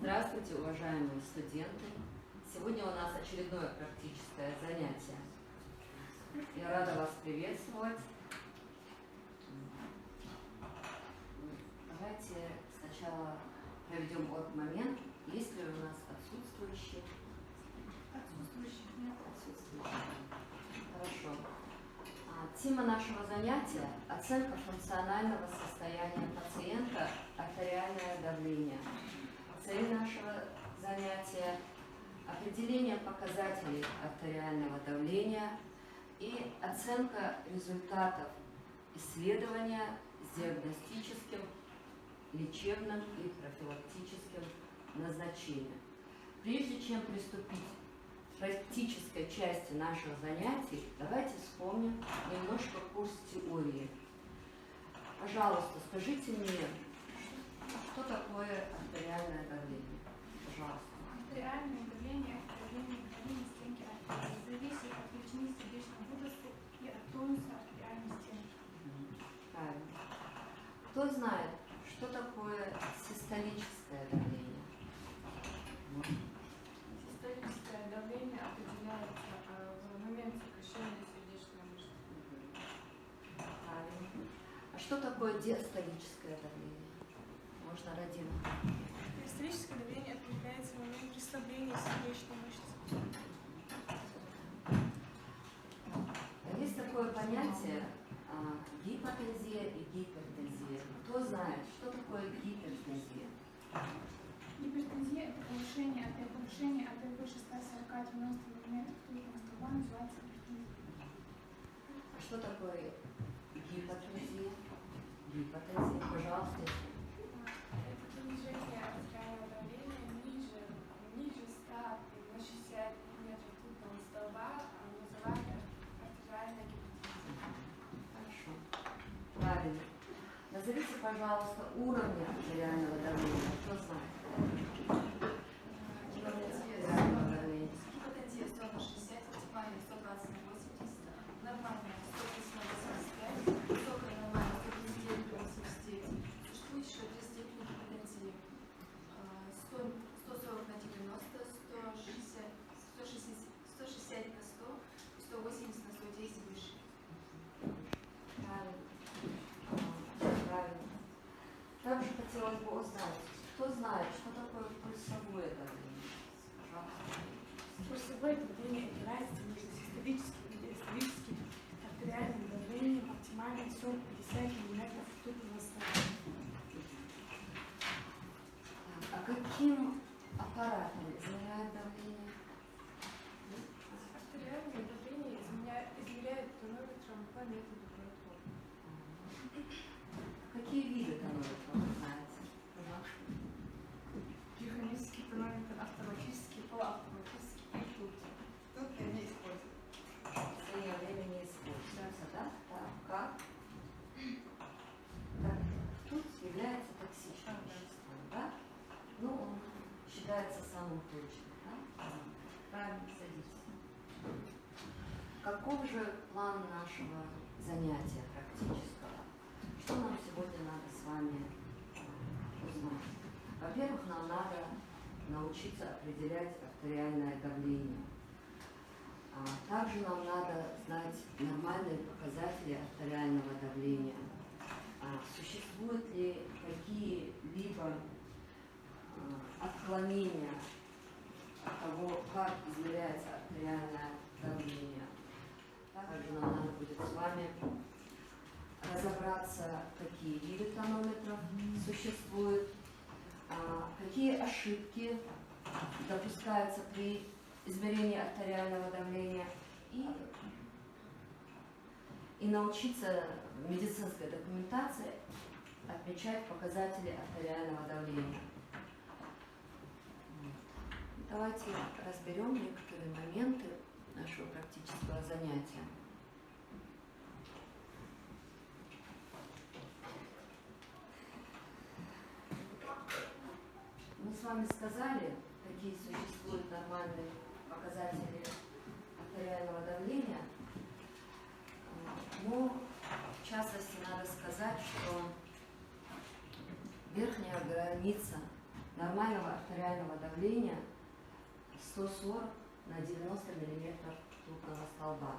Здравствуйте, уважаемые студенты! Сегодня у нас очередное практическое занятие. Я рада вас приветствовать. Давайте сначала проведем орг-момент. Есть ли у нас отсутствующие? Отсутствующих нет. Отсутствующие. Хорошо. Тема нашего занятия – оценка функционального состояния пациента, артериальное давление. Цель нашего занятия – определение показателей артериального давления и оценка результатов исследования с диагностическим, лечебным и профилактическим назначением. Прежде чем приступить к практической части наших занятий, давайте вспомним немножко курс теории. Пожалуйста, скажите мне, что такое артериальное давление? Пожалуйста. Артериальное давление – это давление крови на стенке артерии. Зависит от величины сердечного выброса и от тонуса артериальной стенки. Правильно. Кто знает, что такое систолическое давление? Систолическое давление определяется в момент сокращения сердечной мышцы. Правильно. А что такое диастолическое давление? Можно, Радина? Диастолическое давление определяется в момент расслабления сердечной мышцы. Есть такое понятие гипотензия и гипертензия. Кто знает, что такое гипертензия? Гипертензия – это повышение АТП 640-90 мм ртутного столба, называется гипертензией. А что такое гипотензия? Гипотензия, пожалуйста. Это понижение артериального давления ниже 100 на 60 мм ртутного столба, называют артериальная гипертензия. Хорошо. Правильно. Назовите, пожалуйста, уровни артериального давления. Кто знает? Гипотензия 100 на 60, оптимальная 120 на 80, нормальная 130 на 85, высокая нормальная 139 на 89, существующая 3 степени гипотензии 140 на 90, 160 на 100 и 180 на 110 выше. Правильно. Правильно. Также хотелось бы узнать, кто знает, что такое пульсовое давление? Пожалуйста. Пульсовое давление – это разница между систолическим и диастолическим артериальным давлением оптимальной 40-50 мм ртутного столба. А каким аппаратом измеряют давление? Артериальное давление измеряют тонометром по методу Брэдфорда. Какие виды тонометров вы знаете? Пожалуйста. Механический тонометр, автоматический, полуавтоматический и тут. Тут я не использую. В последнее время не используется, да? Так, как? Так, тут является токсичным веществом, да? Ну, он считается самым точным, да? Правильно, садитесь. Каков же план нашего занятия практического? Что нам сегодня надо с вами узнать? Во-первых, нам надо научиться определять артериальное давление. Также нам надо знать нормальные показатели артериального давления. Существуют ли какие-либо отклонения от того, как измеряется артериальное давление? Также нам надо будет с вами разобраться, какие виды тонометров существуют, какие ошибки допускаются при измерении артериального давления и научиться в медицинской документации отмечать показатели артериального давления. Давайте разберем некоторые моменты нашего практического занятия. Мы с вами сказали, какие существуют нормальные показатели артериального давления, но в частности надо сказать, что верхняя граница нормального артериального давления 140 на 90 мм ртутного столба.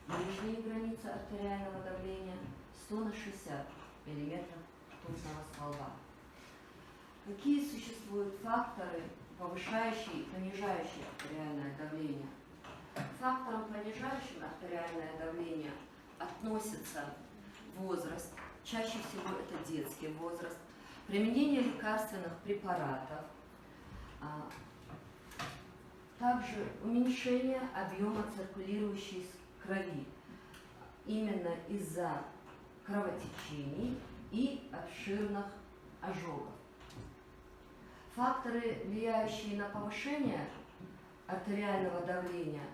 Нижние границы артериального давления 100 на 60 мм ртутного столба. Какие существуют факторы, повышающие и понижающие артериальное давление? К факторам, понижающим артериальное давление, относится возраст, чаще всего это детский возраст, применение лекарственных препаратов, также уменьшение объема циркулирующей крови именно из-за кровотечений и обширных ожогов. Факторы, влияющие на повышение артериального давления,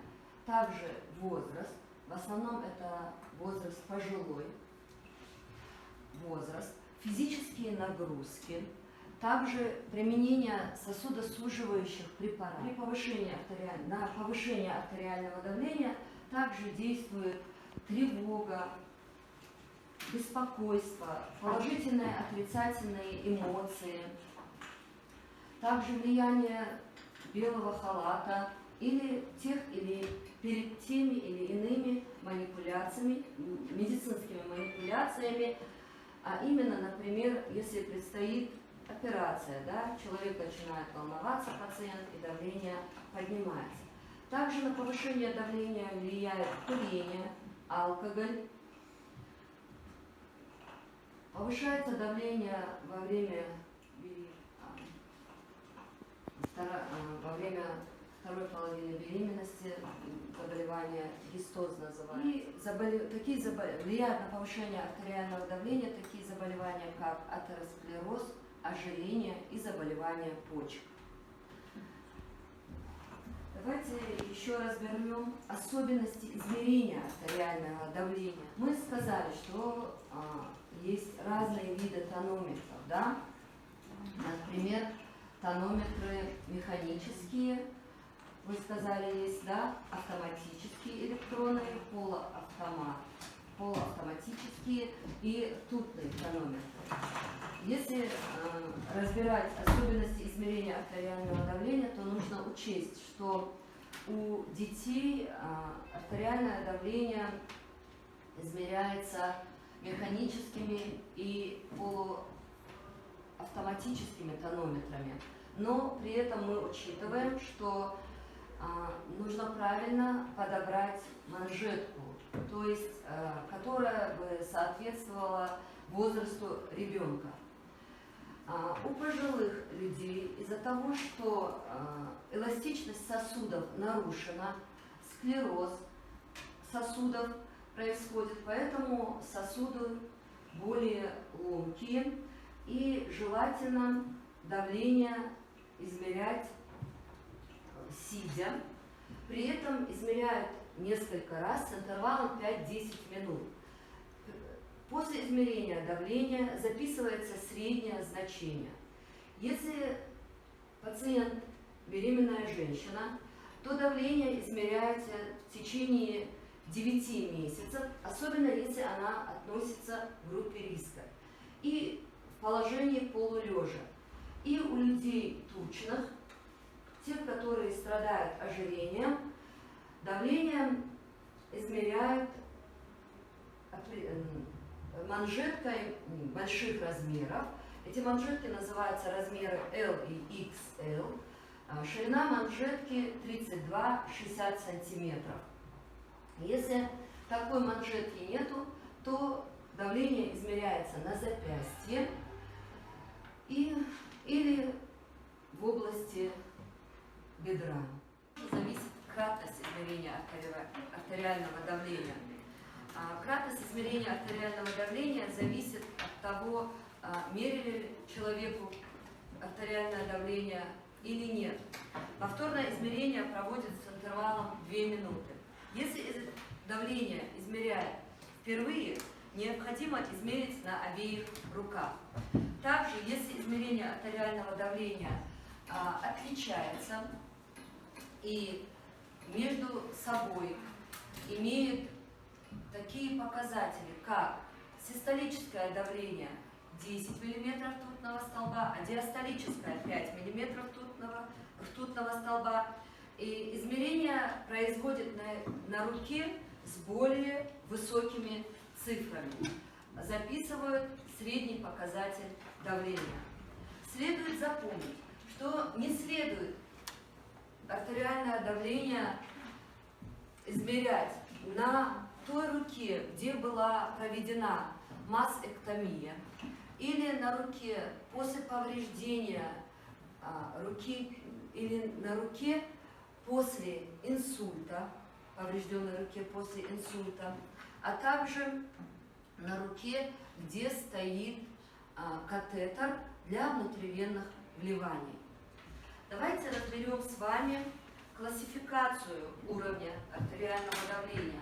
также возраст, в основном это возраст пожилой, возраст, физические нагрузки, также применение сосудосуживающих препаратов. При повышении на повышение артериального давления также действует тревога, беспокойство, положительные, отрицательные эмоции, также влияние белого халата или перед теми или иными манипуляциями, медицинскими манипуляциями, а именно, например, если предстоит операция, да, человек начинает волноваться, пациент, и давление поднимается. Также на повышение давления влияет курение, алкоголь. Повышается давление во время второй половины беременности, заболевания гистоз называют. И влияют на повышение артериального давления такие заболевания, как атеросклероз, ожирение и заболевания почек. Давайте еще разберем особенности измерения артериального давления. Мы сказали, что есть разные виды тонометров, да? Например, тонометры механические, вы сказали, есть, да, автоматические электронные, полуавтоматические и ртутные тонометры. Если разбирать особенности измерения артериального давления, то нужно учесть, что у детей артериальное давление измеряется механическими и полуавтоматическими тонометрами. Но при этом мы учитываем, что нужно правильно подобрать манжетку, то есть которая бы соответствовала возрасту ребенка. У пожилых людей из-за того, что эластичность сосудов нарушена, склероз сосудов происходит, поэтому сосуды более ломкие, и желательно давление измерять сидя. При этом измеряют несколько раз с интервалом 5-10 минут. После измерения давления записывается среднее значение. Если пациент беременная женщина, то давление измеряется в течение 9 месяцев, особенно если она относится к группе риска, и в положении полулежа. И у людей тучных, тех, которые страдают ожирением, давление измеряют манжеткой больших размеров. Эти манжетки называются размеры L и XL. Ширина манжетки 32-60 сантиметров. Если такой манжетки нету, то давление измеряется на запястье или в области бедра. Зависит кратность измерения артериального давления. Кратность измерения артериального давления зависит от того, мерили человеку артериальное давление или нет. Повторное измерение проводится с интервалом 2 минуты. Если давление измеряют впервые, необходимо измерить на обеих руках. Также, если измерение артериального давления отличается и между собой имеет такие показатели, как систолическое давление 10 мм ртутного столба, а диастолическая 5 мм ртутного столба. И измерения производят на руке с более высокими цифрами. Записывают средний показатель давления. Следует запомнить, что не следует артериальное давление измерять на той руке, где была проведена мастэктомия, или на руке после повреждения руки, или на руке после инсульта, поврежденной руке после инсульта, а также на руке, где стоит катетер для внутривенных вливаний. Давайте разберем с вами классификацию уровня артериального давления.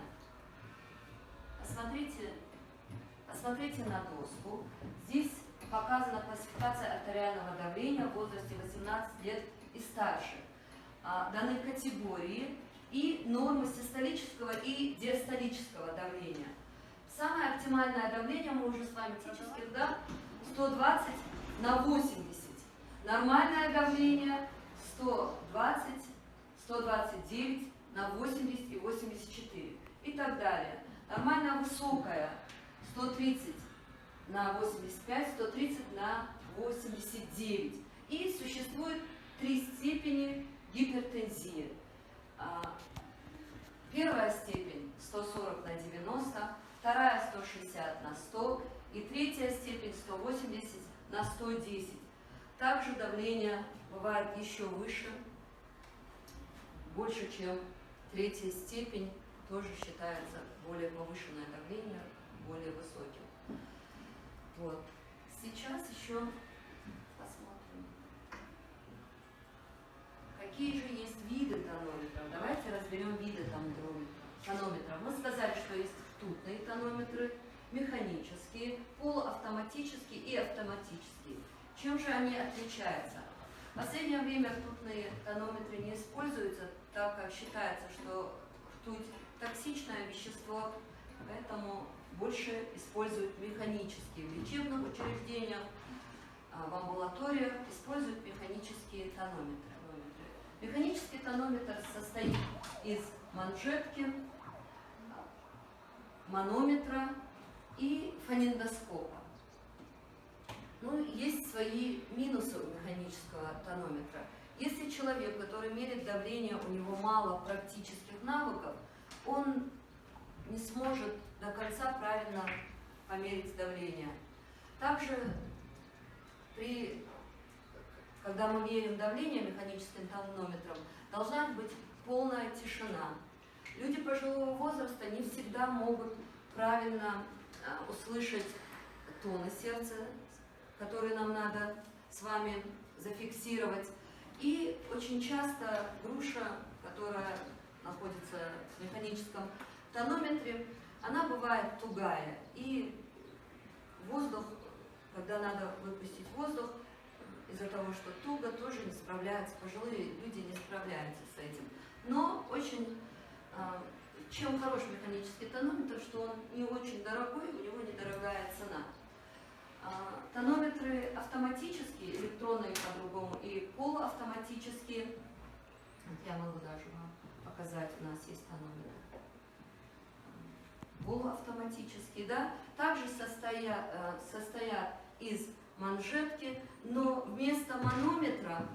Посмотрите на доску. Здесь показана классификация артериального давления в возрасте 18 лет и старше. Даны категории и нормы систолического и диастолического давления. Самое оптимальное давление мы уже с вами практически, да, 120 на 80. Нормальное давление 120, 129 на 80 и 84 и так далее. Нормально высокое 130 на 85, 130 на 89. И существует 3 степени гипертензии. Первая степень 140 на 90, вторая 160 на 100 и третья степень 180 на 110. Также давление бывает еще выше, больше, чем третья степень, тоже считается более повышенное давление, более высоким. Вот. Сейчас еще посмотрим, какие же есть виды тонометров. Давайте разберем виды тонометров. Мы сказали, что есть ртутные тонометры, механические, полуавтоматические и автоматические. Чем же они отличаются? В последнее время ртутные тонометры не используются, так как считается, что ртуть токсичное вещество, поэтому больше используют механические. В лечебных учреждениях, в амбулаториях используют механические тонометры. Механический тонометр состоит из манжетки, манометра и фонендоскопа. Ну, есть свои минусы у механического тонометра. Если человек, который мерит давление, у него мало практических навыков, он не сможет до конца правильно померить давление. Также, когда мы меряем давление механическим тонометром, должна быть полная тишина. Люди пожилого возраста не всегда могут правильно услышать тоны сердца, которые нам надо с вами зафиксировать. И очень часто груша, которая находится в механическом тонометре, она бывает тугая. И воздух, когда надо выпустить воздух, из-за того, что туго, тоже не справляются, пожилые люди не справляются с этим. Но очень, чем хорош механический тонометр, что он не очень дорогой, у него недорогая цена. Тонометры автоматические, электронные по-другому, и полуавтоматические. Я могу даже вам показать, у нас есть тонометры. Полуавтоматические, да, также состоят из манжетки, но вместо манометра,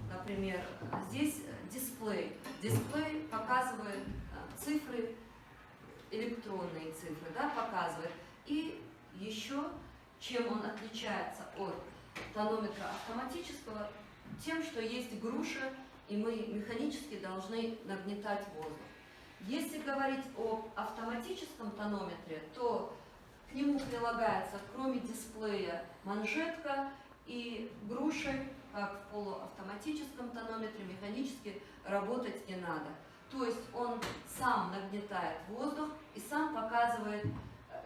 например, здесь дисплей. Дисплей показывает цифры, электронные цифры, да, показывает. И еще, чем он отличается от тонометра автоматического, тем, что есть груша, и мы механически должны нагнетать воздух. Если говорить об автоматическом тонометре, то к нему прилагается, кроме дисплея, манжетка и груши, как в полуавтоматическом тонометре, механически работать не надо. То есть он сам нагнетает воздух и сам показывает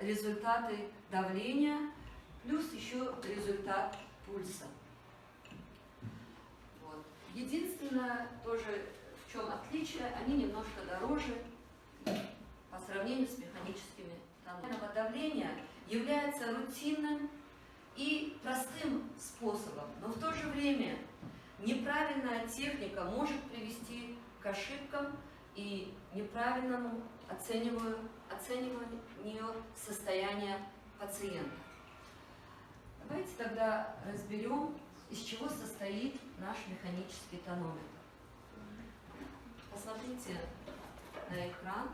результаты давления, плюс еще результат пульса. Вот. Единственное, тоже в чем отличие, они немножко дороже по сравнению с механическими тонометрами. Давление является рутинным И простым способом, но в то же время неправильная техника может привести к ошибкам и неправильному оцениванию состояния пациента. Давайте тогда разберем, из чего состоит наш механический тонометр. Посмотрите на экран,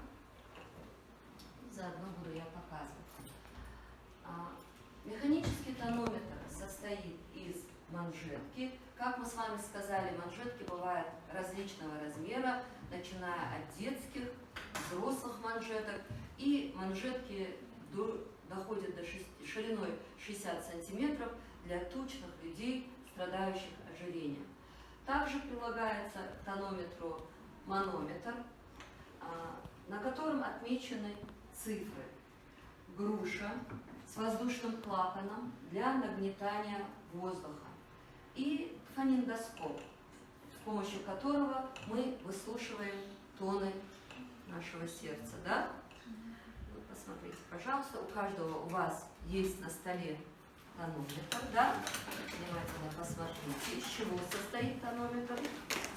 заодно буду я показывать. Механический тонометр состоит из манжетки. Как мы с вами сказали, манжетки бывают различного размера, начиная от детских, взрослых манжеток, и манжетки доходят до шириной 60 сантиметров для тучных людей, страдающих ожирением. Также прилагается к тонометру манометр, на котором отмечены цифры. Груша с воздушным клапаном для нагнетания воздуха и фонендоскоп, с помощью которого мы выслушиваем тоны нашего сердца. Да? Вот посмотрите, пожалуйста, у каждого у вас есть на столе тонометр. Да? Внимательно посмотрите, из чего состоит тонометр.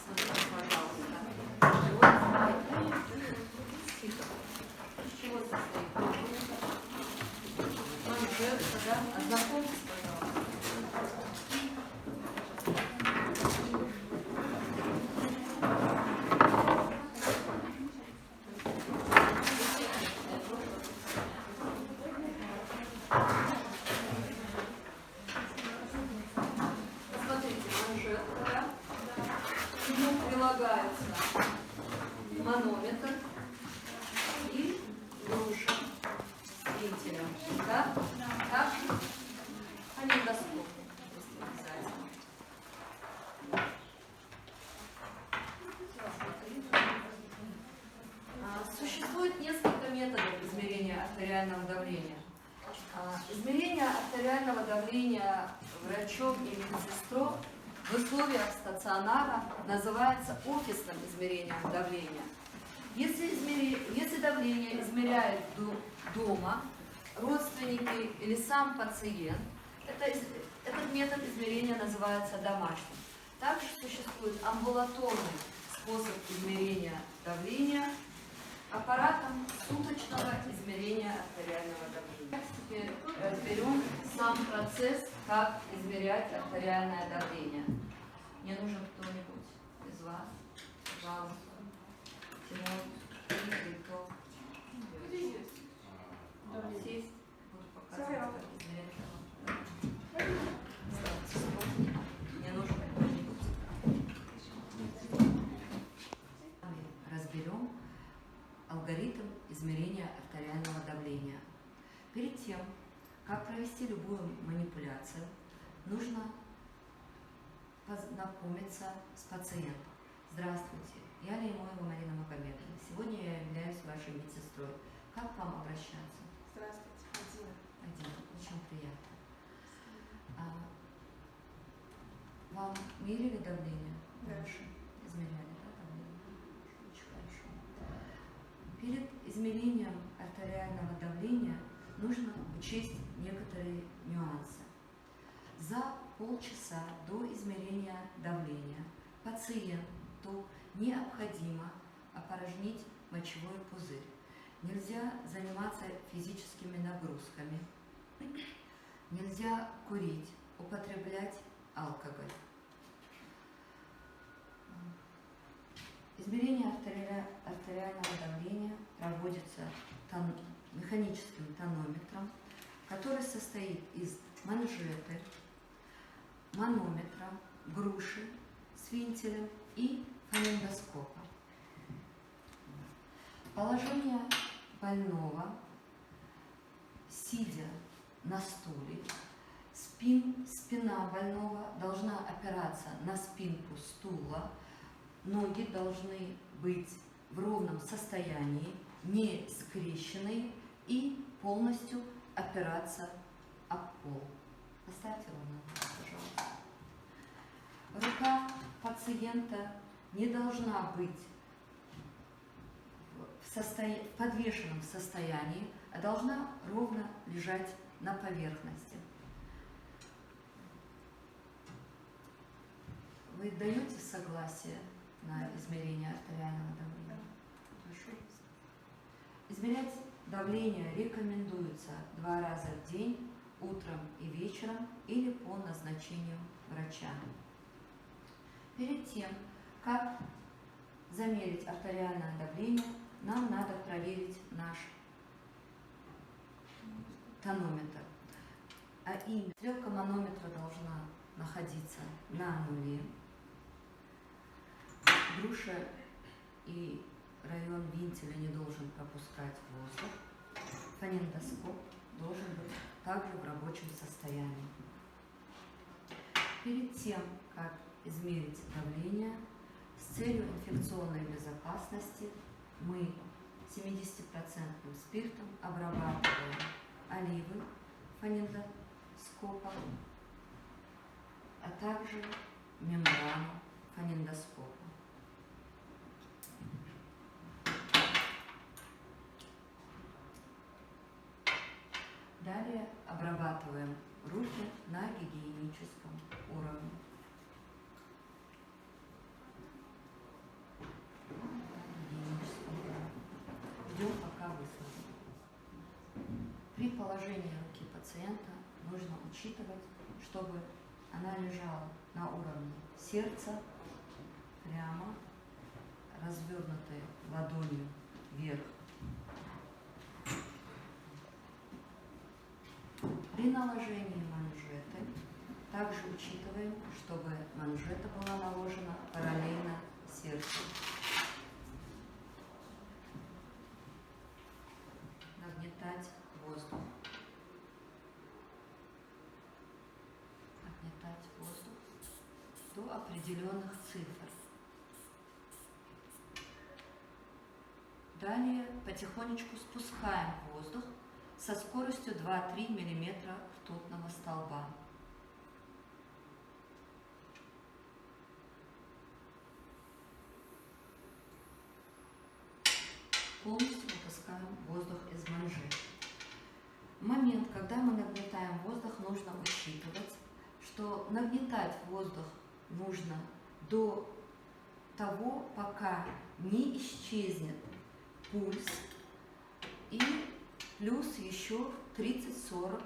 Посмотрите, пожалуйста. Из чего состоит тонометр? Манжетка, да? Ознакомьтесь, пожалуйста. Посмотрите, манжетка, да? К нему прилагается манометр и груша с вентилем. Да? Также фонендоскоп. Существует несколько методов измерения артериального давления. Измерение артериального давления врачом и медсестрой в условиях стационара называется офисным измерением давления. Если давление измеряет дома родственники или сам пациент, этот метод измерения называется домашним. Также существует амбулаторный способ измерения давления аппаратом суточного измерения артериального давления. Теперь разберем сам процесс, как измерять артериальное давление. Мне нужен кто-нибудь из вас, пожалуйста. Тимур, Виктор. Сесть, буду показывать, как измерять давление. Мне нужен кто-нибудь. Разберем алгоритм измерения артериального давления. Перед тем, как провести любую манипуляцию, нужно познакомиться с пациентом. Здравствуйте, я Леймоева Марина Магомедовна. Сегодня я являюсь вашей медсестрой. Как к вам обращаться? Здравствуйте, Адина, очень приятно. Вам мерили давление? Да. Раньше? Измеряли, да, давление? Очень хорошо. Перед измерением артериального давления нужно учесть некоторые нюансы. За полчаса до измерения давления пациенту необходимо опорожнить мочевой пузырь. Нельзя заниматься физическими нагрузками, нельзя курить, употреблять алкоголь. Измерение артериального давления проводится механическим тонометром, который состоит из манжеты, манометра, груши с вентилем и фонендоскопа. Положение больного, сидя на стуле, спина больного должна опираться на спинку стула, ноги должны быть в ровном состоянии, не скрещенные и полностью опираться об пол. Поставьте ровно, пожалуйста. Рука пациента не должна быть в подвешенном состоянии, а должна ровно лежать на поверхности. Вы даете согласие на измерение артериального давления? Хорошо. Измерять давление рекомендуется 2 раза в день, утром и вечером или по назначению врача. Перед тем, как замерить артериальное давление, нам надо проверить наш тонометр. А именно, стрелка манометра должна находиться на нуле. Груша и район вентиля не должен пропускать воздух. Фонендоскоп должен быть также в рабочем состоянии. Перед тем, как измерить давление, с целью инфекционной безопасности мы 70% спиртом обрабатываем оливы фонендоскопа, а также мембрану фонендоскопа. Далее обрабатываем руки на гигиеническом уровне. Ждем, пока высохнет. При положении руки пациента нужно учитывать, чтобы она лежала на уровне сердца, прямо, развернутой ладонью вверх. При наложении манжеты также учитываем, чтобы манжета была наложена параллельно сердцу. Нагнетать воздух. Нагнетать воздух до определенных цифр. Далее потихонечку спускаем воздух со скоростью 2-3 мм ртутного столба. Полностью выпускаем воздух из манжет. В момент, когда мы нагнетаем воздух, нужно учитывать, что нагнетать воздух нужно до того, пока не исчезнет пульс и плюс еще 30-40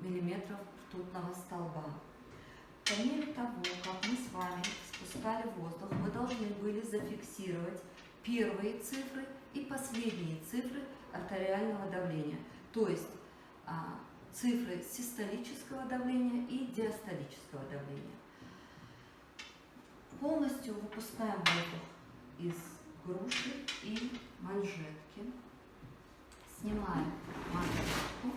мм ртутного столба. По мере того, как мы с вами спускали воздух, мы должны были зафиксировать первые цифры и последние цифры артериального давления, то есть цифры систолического давления и диастолического давления. Полностью выпускаем воздух из груши и манжетки. Снимаем манжетку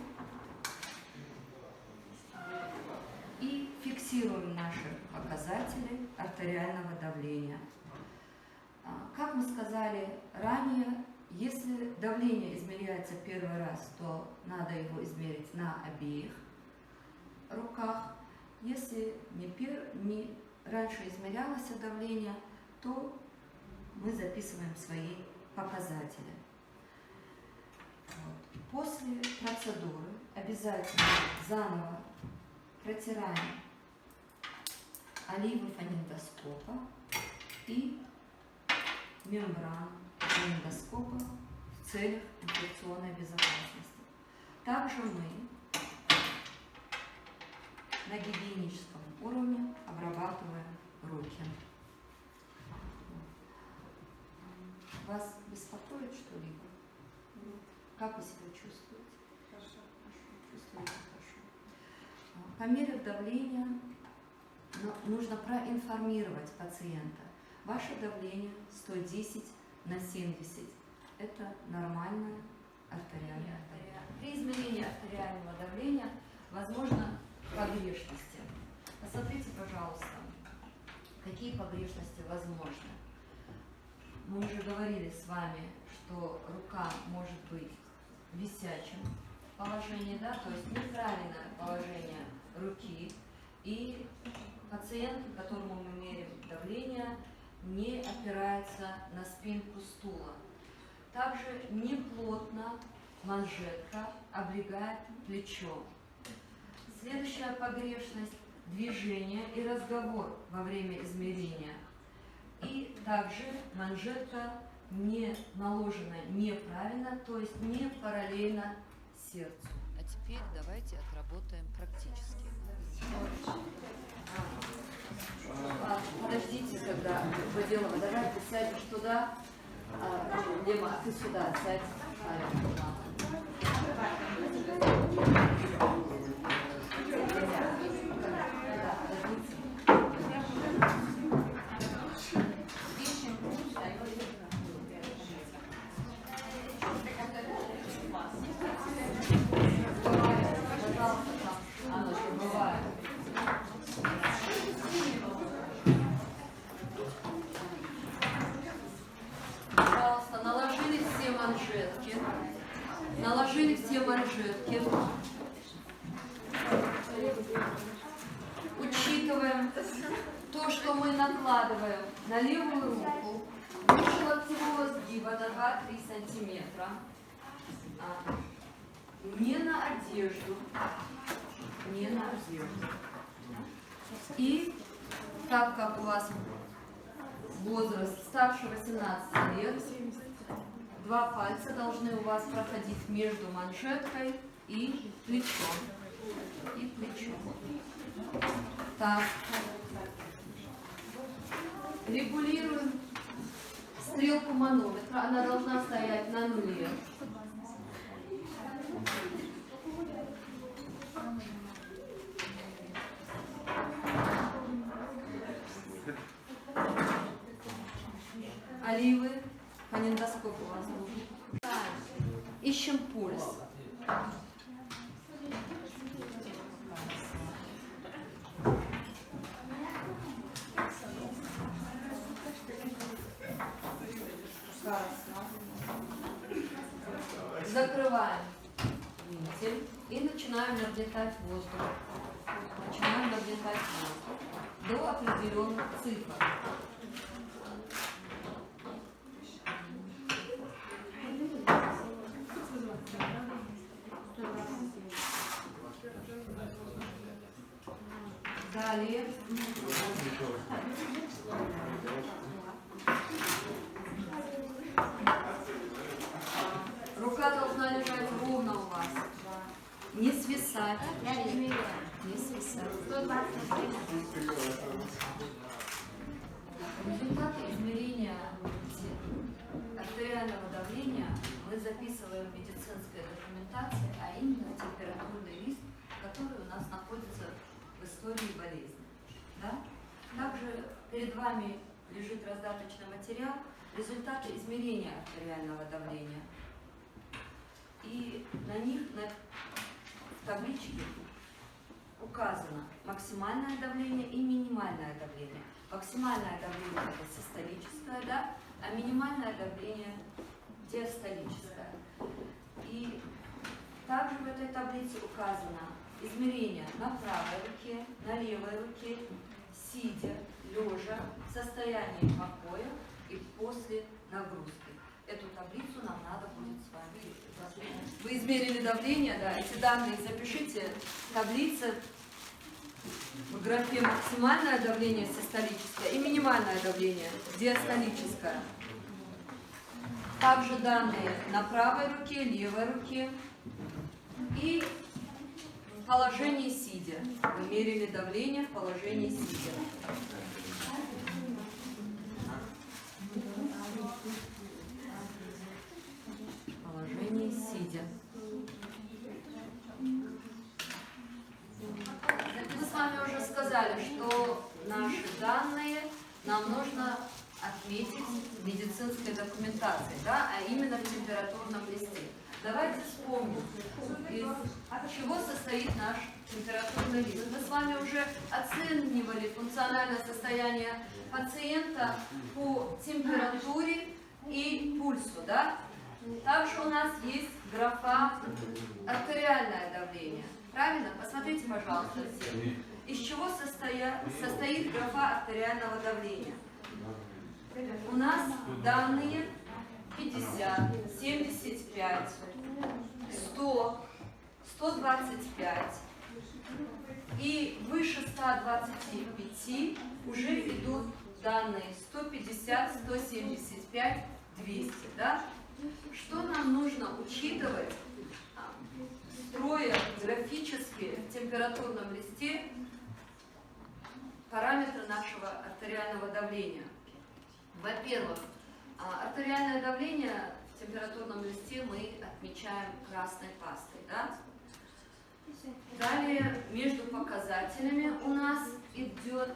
и фиксируем наши показатели артериального давления. Как мы сказали ранее, если давление измеряется первый раз, то надо его измерить на обеих руках. Если не раньше измерялось давление, то мы записываем свои показатели. После процедуры обязательно заново протираем оливы фонендоскопа и мембрану фонендоскопа в целях инфекционной безопасности. Также мы на гигиеническом уровне обрабатываем руки. Вас беспокоит что-либо? Как вы себя чувствуете? Хорошо. Чувствуете хорошо. Померив давление, нужно проинформировать пациента. Ваше давление 110/70. Это нормальное артериальное давление. При измерении артериального давления возможно погрешности. Посмотрите, пожалуйста, какие погрешности возможны. Мы уже говорили с вами, что рука может быть в висячем положении, да, то есть неправильное положение руки, и пациент, которому мы меряем давление, не опирается на спинку стула. Также неплотно манжетка облегает плечо. Следующая погрешность движение и разговор во время измерения. И также манжетка не наложена неправильно, то есть не параллельно сердцу. А теперь давайте отработаем практически. Подождите, когда Бадилова, давай ты сядешь туда, Лема, ты сюда сядь. Пожалуйста, наложили все манжетки. Учитываем то, что мы накладываем на левую руку, выше локтевого сгиба до 2-3 сантиметра. Не на одежду. Не на одежду. И так как у вас возраст старше 18 лет, 2 пальца должны у вас проходить между манжеткой и плечом. И плечом. Так. Регулируем стрелку манометра. Она должна стоять на нуле. Оливы, фонендоскоп у вас будет. Ищем пульс. Закрываем вентиль и начинаем нагнетать воздух. Начинаем нагнетать воздух до определенных цифр. Далее. Рука должна лежать ровно у вас. Не свисать. Не свисать. Результаты измерения артериального давления мы записываем в медицинской документации, а именно температурный лист, который у нас находится в истории болезни. Да? Также перед вами лежит раздаточный материал, результаты измерения артериального давления. И на них, в табличке, указано максимальное давление и минимальное давление. Максимальное давление – это систолическое, да? А минимальное давление – диастолическое. И также в этой таблице указано измерение на правой руке, на левой руке, сидя, лежа, в состоянии покоя и после нагрузки. Эту таблицу нам надо будет с вами. Вы измерили давление, да, эти данные запишите. Таблица в графе максимальное давление систолическое и минимальное давление диастолическое. Также данные на правой руке, левой руке и в положении сидя. Вы мерили давление в положении сидя. Положение сидя. Мы с вами уже сказали, что наши данные нам нужно отметить в медицинской документации, да, а именно в температурном листе. Давайте вспомним, из чего состоит наш температурный лист. Мы с вами уже оценивали функциональное состояние пациента по температуре и пульсу, да? Также у нас есть графа артериальное давление. Правильно? Посмотрите, пожалуйста, все. Из чего состоит графа артериального давления? У нас данные 50, 75, 100, 125, И выше 125 уже идут данные 150, 175, 200. Да? Что нам нужно учитывать, строя графически в температурном листе параметры нашего артериального давления? Во-первых, артериальное давление в температурном листе мы отмечаем красной пастой. Да? Далее между показателями у нас идет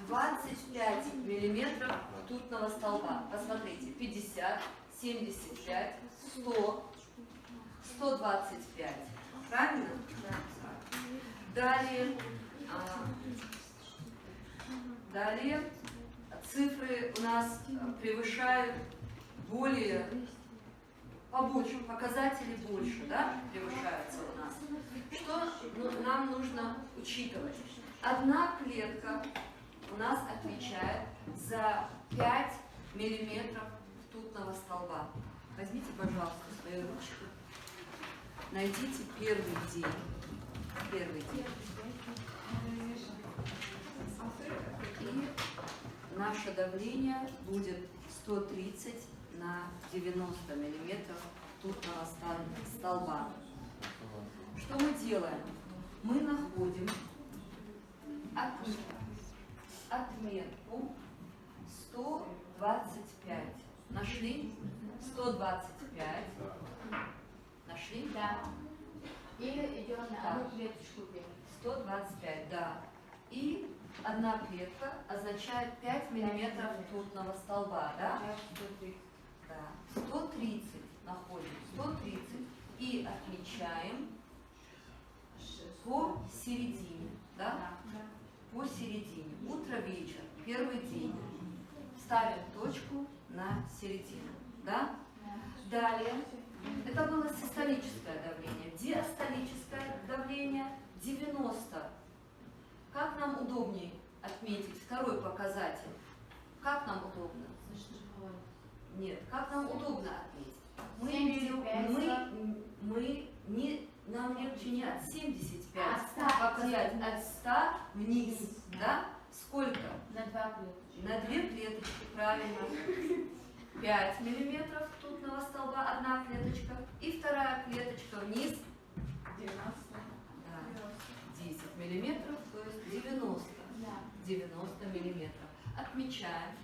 25 миллиметров ртутного столба. Посмотрите, 50, 75, 100, 125. Правильно? Далее, цифры у нас превышают более, побольше, показатели больше, да, превышаются у нас. Что нам нужно учитывать? Одна клетка у нас отвечает за 5 миллиметров ртутного столба. Возьмите, пожалуйста, свои ручки. Найдите первый день. И наше давление будет 130 на 90 миллиметров ртутного столба. Что мы делаем? Мы находим отметку 125. Нашли? 125. Нашли? Да. Или идем на одну клеточку вверх. 125, да. И одна клетка означает 5 миллиметров ртутного столба, да? Да. 130 находим. 130. И отмечаем по середине, да? По середине. Утро, вечер, первый день. Ставим точку на середину, да? Далее, это было систолическое давление. Диастолическое давление 90. Как нам удобнее отметить второй показатель? Как нам удобно? Нет, как нам удобно отметить? Нам легче не от 75 показать, от 100 вниз, да? Сколько? На 2 клеточки. На 2 клеточки, правильно. 5 миллиметров ртутного столба, одна клеточка, и вторая клеточка вниз. 90. Да. 10 миллиметров, то есть 90. 90 миллиметров. Отмечаем.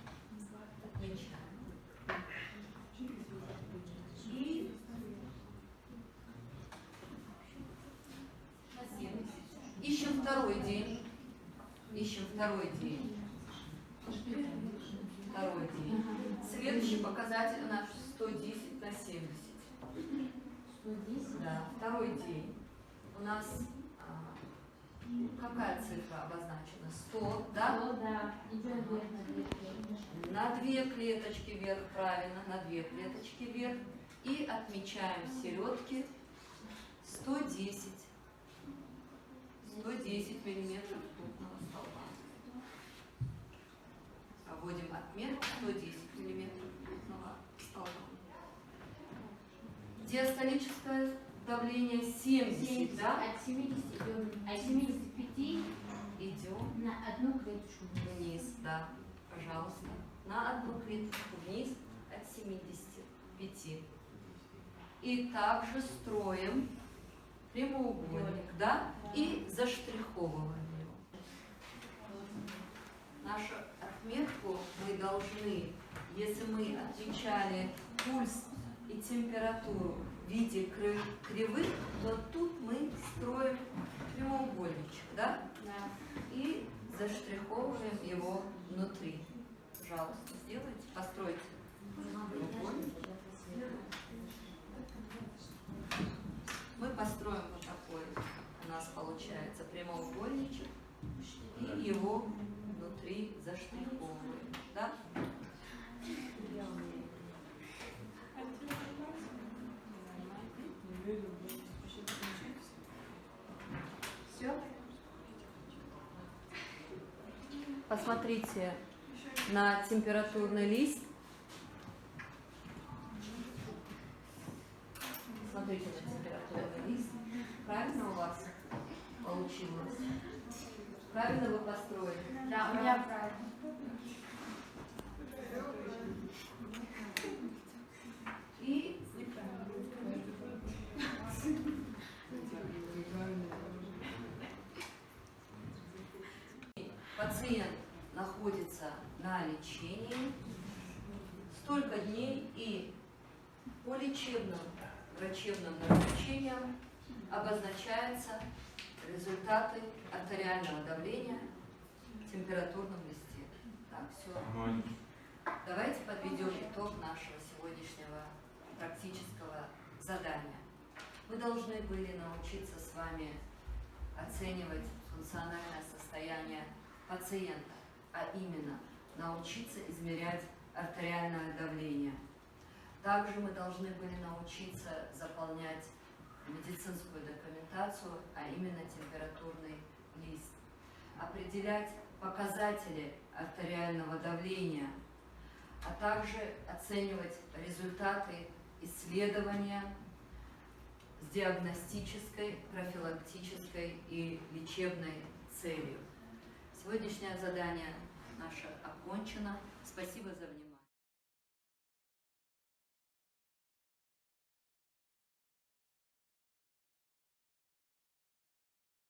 И на 70. Ищем второй день. Второй день. Следующий показатель у нас 110 на 70. 110? Да, второй день. У нас какая цифра обозначена? 100, да? 100, да. Идем вверх на 2 клеточки. На 2 клеточки вверх, правильно, на 2 клеточки вверх. И отмечаем середки 110. 110 миллиметров ртутного столба. Проводим отметку 110 миллиметров ртутного столба. Диастолическое давление 70, да? От 70 идем, от 75 Идем на одну клеточку вниз, да, пожалуйста. На одну клеточку вниз от 75. И также строим прямоугольник, да? И заштриховываем его. Нашу отметку мы должны, если мы отмечали пульс и температуру в виде кривых, то тут мы строим прямоугольничек, да? Да. И заштриховываем его внутри. Пожалуйста, сделайте, постройте прямоугольник. Мы построим вот такой, у нас получается прямоугольничек, и его внутри заштриховываем, да? Все? Посмотрите на температурный лист. Смотрите на температурный лист. Правильно у вас получилось. Правильно вы построили? Да, у меня правильно. И пациент находится на лечении столько дней, и по лечебным врачебным назначениям обозначаются результаты артериального давления в температурном листе. Так, все. Давайте подведем итог нашего сегодняшнего практического задания. Мы должны были научиться с вами оценивать функциональное состояние пациента, а именно научиться измерять артериальное давление. Также мы должны были научиться заполнять медицинскую документацию, а именно температурный лист, определять показатели артериального давления, а также оценивать результаты исследования с диагностической, профилактической и лечебной целью. Сегодняшнее задание наше окончено. Спасибо за внимание.